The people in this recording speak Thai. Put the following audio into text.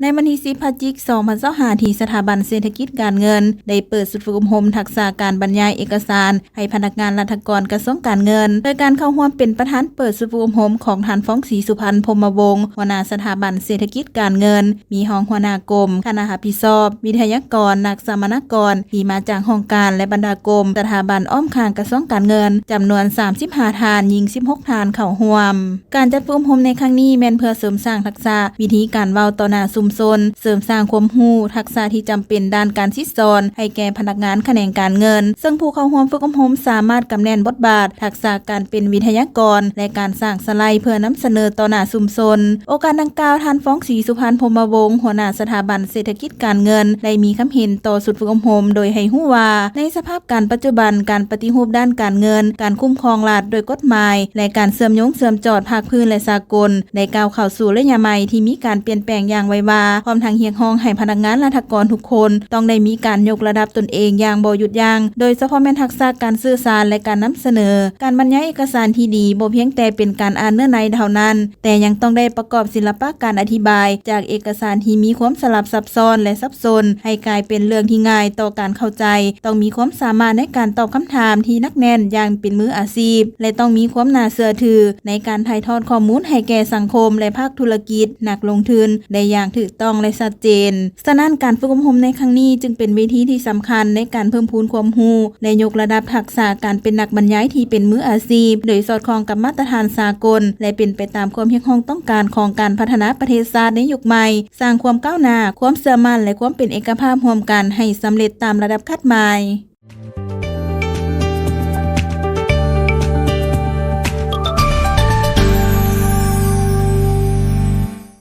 ในวันที่10 พฤศจิกายน 2025 ที่สถาบันเศรษฐกิจการเงินได้เปิดศูนย์ฝึกอบรมทักษะการบรรยายเอกสารให้พนักงานราชการกระทรวงการเงินโดยการเข้าร่วมเป็นประธานเปิดศูนย์ฝึกอบรมของท่านฟ้องศรีสุพรรณพรหมวงศ์หัวหน้าสถาบันเศรษฐกิจการเงินมีรองหัวหน้ากรมคณะรับผิดชอบวิทยากรนักสัมมนากรที่มาจากห้องการและบรรดากรมสถาบันอ้อมข้างกระทรวงการเงินจำนวน35ทานยิง16ทานเข้าร่วมการจัดฝึกอบรมในครั้งนี้แม่นเพื่อเสริมสร้างทักษะวิธีการเว้าต่อหน้าชุมชนเสริมสร้างความรู้ทักษะที่จำเป็นด้านการคิดสอนให้แก่พนักงานแขนงการเงินซึ่งผู้เข้าร่วมฝึกอบรมสามารถกำแน่นบทบาททักษะการเป็นวิทยากรและการสร้างสไลด์เพื่อนำเสนอต่อหน้าชุมชนโอกาสดังกล่าวท่านฟ้องศรีสุพรรณพรหมวงศ์หัวหน้าสถาบันเศรษฐกิจการเงินได้มีคำเห็นต่อศูนย์ฝึกอบรมโดยให้รู้ว่าในสภาพการปัจจุบันการปฏิรูปด้านการเงินการคุ้มครองรัฐโดยกฎหมายและการเชื่อมโยงเชื่อมจอดภาคพื้นและสากลได้ก้าวเข้าสู่ระยะใหม่ที่มีการเปลี่ยนแปลงอย่างไววาพร้อมทั้งเรียกร้องให้พนักงานราชการทุกคนต้องได้มีการยกระดับตนเองอย่างบ่หยุดยั้งโดยเฉพาะแม่นทักษะการสื่อสารและการนำเสนอการบรรยายเอกสารที่ดีบ่เพียงแต่เป็นการอ่านเนื้อในเท่านั้นแต่ยังต้องได้ประกอบศิลปะการอธิบายจากเอกสารที่มีความสลับซับซ้อนและซับซ้อนให้กลายเป็นเรื่องที่ง่ายต่อการเข้าใจต้องมีความสามารถในการตอบคำถามที่นักแน่นอย่างเป็นมืออาชีพและต้องมีความน่าเชื่อถือในการถ่ายทอดข้อมูลให้แก่สังคมและภาคธุรกิจนักลงทุนได้อย่างถูกต้องและชัดเจนฉะนั้นการฝึกอบรมในครั้งนี้จึงเป็นเวทีที่สำคัญในการเพิ่มพูนความรู้และยกระดับทักษะการเป็นนักบรรยายที่เป็นมืออาชีพโดยสอดคล้องกับมาตรฐานสากลและเป็นไปตามความเรียกร้องต้องการของการพัฒนาประเทศชาติในยุคใหม่สร้างความก้าวหน้าความเชื่อมั่นและความเป็นเอกภาพร่วมกันให้สำเร็จตามระดับคาดหมาย